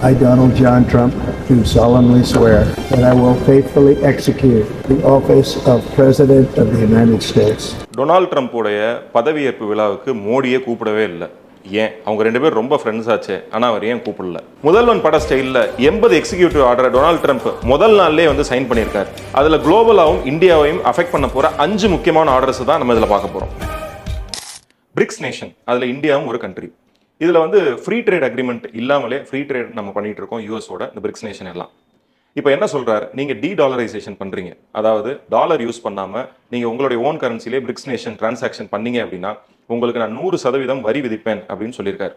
I, Donald John Trump, do solemnly swear that I will faithfully execute the office of President of the United States. Donald ட்ரம்ப்புடைய பதவியேற்பு விழாவுக்கு மோடியே கூப்பிடவே இல்லை. ஏன்? அவங்க ரெண்டு பேரும் ரொம்ப ஃப்ரெண்ட்ஸ் ஆச்சு. ஆனால் அவர் ஏன் கூப்பிடல? முதல்வன் பட ஸ்டைலில் 80 எக்ஸிக்யூட்டிவ் ஆர்டரை டொனால்ட் ட்ரம்ப் முதல் நாள்லேயே வந்து சைன் பண்ணியிருக்காரு. அதில் குளோபலாகவும் இந்தியாவையும் அஃபெக்ட் பண்ண போகிற 5 முக்கியமான ஆர்டர்ஸ் தான் நம்ம இதில் பார்க்க போகிறோம். பிரிக்ஸ் நேஷன், அதில் இந்தியாவும் ஒரு கண்ட்ரி. இதில் வந்து ஃப்ரீ ட்ரேட் அக்ரிமெண்ட் இல்லாமலே ஃப்ரீ ட்ரேட் நம்ம பண்ணிட்டு இருக்கோம் யூஎஸோட இந்த பிரிக்ஸ் நேஷன் எல்லாம். இப்போ என்ன சொல்றாரு? நீங்கள் டீடாலரைசேஷன் பண்ணுறீங்க, அதாவது டாலர் யூஸ் பண்ணாமல் நீங்கள் உங்களுடைய ஓன் கரன்சிலே பிரிக்ஸ் நேஷன் டிரான்சாக்ஷன் பண்ணீங்க அப்படின்னா உங்களுக்கு நான் 100% வரி விதிப்பேன் அப்படின்னு சொல்லியிருக்காரு.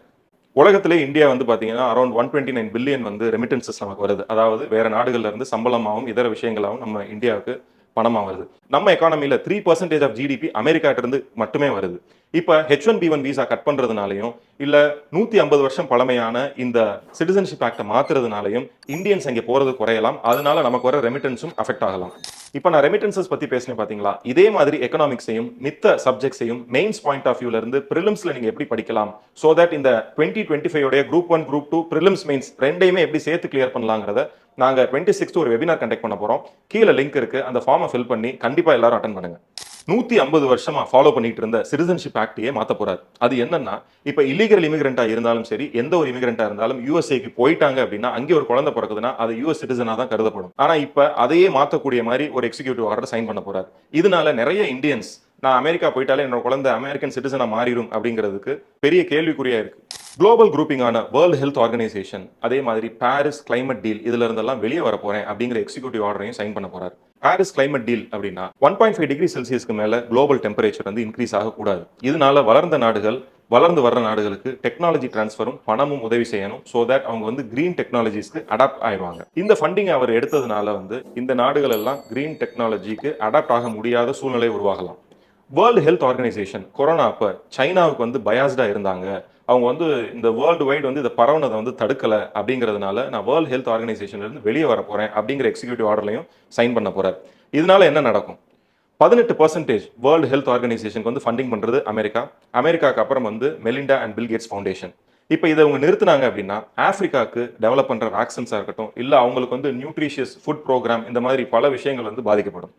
உலகத்திலே இந்தியா வந்து பார்த்தீங்கன்னா அரௌண்ட் 129 பில்லியன் வந்து ரெமிட்டன்சஸ் நமக்கு வருது. அதாவது வேற நாடுகள்ல இருந்து சம்பளமாகவும் இதர விஷயங்களாகவும் நம்ம இந்தியாவுக்கு பணமாக வருது. நம்ம எக்கானமியில் 3% ஆஃப் ஜிடிபி அமெரிக்காட்ட இருந்து மட்டுமே வருது. இப்போ H1B1 விசா கட் பண்ணுறதுனாலையும் இல்லை 150 வருஷம் பழமையான இந்த சிட்டிசன்ஷிப் ஆக்டை மாற்றுறதுனாலையும் இந்தியன்ஸ் அங்கே போகிறது குறையலாம். அதனால நமக்கு வர ரெமிட்டன்ஸும் அஃபெக்ட் ஆகலாம். இப்போ நான் ரெமிட்டன்சஸ் பற்றி பேசினேன் பார்த்தீங்களா? இதே மாதிரி எக்கனாமிக்ஸையும் மித்த சப்ஜெக்ட்ஸையும் மெயின்ஸ் பாயிண்ட் ஆஃப் வியூல இருந்து ப்ரிலிம்ஸில் நீங்கள் எப்படி படிக்கலாம், ஸோ தட் இந்த 2025 குரூப் 1 குரூப் 2 ப்ரிலிம்ஸ் மெயின்ஸ் ரெண்டையுமே எப்படி சேர்த்து கிளியர் பண்ணலாங்கிறத நாங்கள் 26 ஒரு வெபினார் கண்டக்ட் பண்ண போகிறோம். கீழே லிங்க் இருக்கு, அந்த ஃபார்மை ஃபில் பண்ணி கண்டிப்பாக எல்லாரும் அட்டன் பண்ணுங்க. 150 வருஷமா ஃபாலோ பண்ணிட்டு இருந்த சிட்டிசன்ஷிப் ஆக்டையே மாற்ற போறாரு. அது என்னன்னா, இப்போ இல்லீகல் இமிகிரண்டா இருந்தாலும் சரி, எந்த ஒரு இமிகிரண்டா இருந்தாலும் யூஎஸ்ஏக்கு போயிட்டாங்க அப்படின்னா அங்கே ஒரு குழந்தை பிறக்குதுன்னா அது யூஎஸ் சிட்டிசனா தான் கருதப்படும். ஆனா இப்ப அதையே மாற்றக்கூடிய மாதிரி ஒரு எக்ஸிக்யூட்டிவ் ஆர்டர் சைன் பண்ண போறாரு. இதனால நிறைய இந்தியன்ஸ் நான் அமெரிக்கா போயிட்டாலே என்னோட குழந்தை அமெரிக்கன் சிட்டிசனா மாறிடும் அப்படிங்கிறதுக்கு பெரிய கேள்விக்குறியா இருக்கு. குளோபல் குரூப்பிங்கான வேர்ல்டு ஹெல்த் ஆர்கனைசேஷன், அதே மாதிரி பாரிஸ் கிளைமேட் டீல், இதுல இருந்தெல்லாம் வெளியே வர போறேன் அப்படிங்கிற எக்ஸிக்யூட்டிவ் ஆர்டரையும் சைன் பண்ண போறாரு. பாரிஸ் கிளைமேட் டீல் அப்படின்னா 1.5 டிகிரி செல்சியஸ்க்கு மேல குளோபல் டெம்பரேச்சர் வந்து இன்க்ரீஸ் ஆகக்கூடாது. இதனால வளர்ந்த நாடுகள், வளர்ந்து வர்ற நாடுகளுக்கு டெக்னாலஜி டிரான்ஸ்ஃபரும் பணமும் உதவி செய்யணும். ஸோ தட் அவங்க வந்து கிரீன் டெக்னாலஜிஸ்க்கு அடாப்ட் ஆயிடுவாங்க. இந்த ஃபண்டிங் அவர் எடுத்ததுனால வந்து இந்த நாடுகள் எல்லாம் கிரீன் டெக்னாலஜிக்கு அடாப்ட் ஆக முடியாத சூழ்நிலை உருவாகலாம். வேர்ல்டு ஹெல்த் ஆர்கனைசேஷன் கொரோனா அப்போ சைனாவுக்கு வந்து பயாஸ்டா இருந்தாங்க. அவங்க வந்து இந்த வேர்ல்டு வைட் வந்து இதை பரவுனதை வந்து தடுக்கலை அப்படிங்கிறதுனால நான் வேர்ல்டு ஹெல்த் ஆர்கனைசேஷன்ல இருந்து வெளியே வர போறேன் அப்படிங்கிற எக்ஸிக்யூட்டிவ் ஆர்டர்லையும் சைன் பண்ண போறாரு. இதனால என்ன நடக்கும்? 18% வேர்ல்டு ஹெல்த் ஆர்கனைசேஷனுக்கு வந்து ஃபண்டிங் பண்றது அமெரிக்கா. அமெரிக்காவுக்கு அப்புறம் வந்து Melinda and Bill Gates foundation. இப்போ இதை அவங்க நிறுத்தினாங்க அப்படின்னா ஆப்பிரிக்காவுக்கு டெவலப் பண்ற வேக்சின்ஸா இருக்கட்டும், இல்லை அவங்களுக்கு வந்து நியூட்ரிஷியஸ் ஃபுட் ப்ரோக்ராம், இந்த மாதிரி பல விஷயங்கள் வந்து பாதிக்கப்படும்.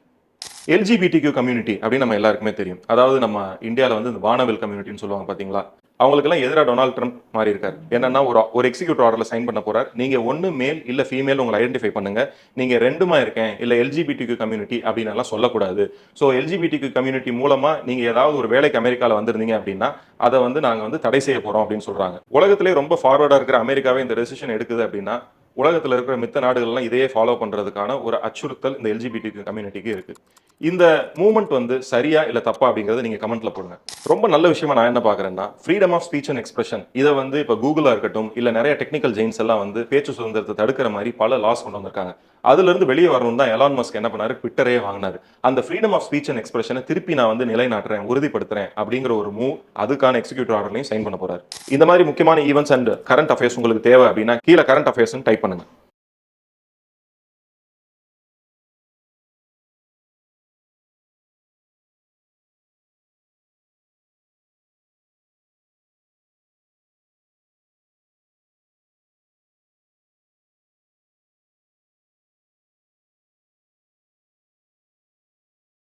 LGBTQ கம்யூனிட்டி அப்படின்னு நம்ம எல்லாருக்குமே தெரியும். அதாவது நம்ம இந்தியாவில் வந்து இந்த வானவில் கம்யூனிட்டின்னு சொல்லுவாங்க பார்த்தீங்களா? அவங்களுக்கெல்லாம் எதிராக டொனால்ட் ட்ரம்ப் மாறி இருக்காரு. என்னன்னா ஒரு எக்ஸிக்யூட்டிவ் ஆர்டர்ல சைன் பண்ண போறார். நீங்க ஒன்னு மேல் இல்ல ஃபீமேல் உங்களை ஐடென்டிஃபை பண்ணுங்க, நீங்க ரெண்டுமா இருக்கேன் இல்ல LGBTQ கம்யூனிட்டி அப்படின்னு எல்லாம் சொல்லக்கூடாது. ஸோ LGBTQ கம்யூனிட்டி மூலமா நீங்க ஏதாவது ஒரு வேலைக்கு அமெரிக்காவில் வந்திருந்தீங்க அப்படின்னா அதை வந்து நாங்க வந்து தடை செய்ய போறோம் அப்படின்னு சொல்றாங்க. உலகத்திலே ரொம்ப ஃபார்வர்டா இருக்கிற அமெரிக்காவே இந்த டெசிஷன் எடுக்குது அப்படின்னா உலகத்தில் இருக்கிற மித்த நாடுகள்லாம் இதையே ஃபாலோ பண்றதுக்கான ஒரு அச்சுறுத்தல் இந்த LGBTQ கம்யூனிட்டிக்கு இருக்கு. இந்த மூவ்மெண்ட் வந்து சரியா இல்ல தப்பா அப்படிங்கறத நீங்க கமெண்ட்ல போடுங்க. ரொம்ப நல்ல விஷயமா நான் என்ன பாக்குறேன்னா, freedom of speech and expression இதை வந்து இப்ப கூகுளா இருக்கட்டும் இல்ல நிறைய டெக்னிக்கல் ஜெயின்ஸ் எல்லாம் வந்து பேச்சு சுதந்திரத்தை தடுக்கிற மாதிரி பல லாஸ் கொண்டு வந்திருக்காங்க. அதுல இருந்து வெளியே வரணும் தான் எலான் மஸ்க் என்ன பண்ணாரு, ட்விட்டரே வாங்கினாரு. அந்த ஃப்ரீடம் ஆஃப் ஸ்பீச் அண்ட் எக்ஸ்பிரஷனை திருப்பி நான் வந்து நிலைநாட்டுறேன், உறுதிப்படுத்துறேன் அப்படிங்கிற ஒரு மூவ், அதுக்கான எக்ஸிக்யூட்டிவ் ஆர்டர்லையும் சைன் பண்ண போறாரு. இந்த மாதிரி முக்கியமான ஈவெண்ட்ஸ் அண்ட் கரண்ட் அஃபேர்ஸ் உங்களுக்கு தேவை அப்படின்னா கீழே கரண்ட் அஃபேர்ஸ் டைப் பண்ணுங்க.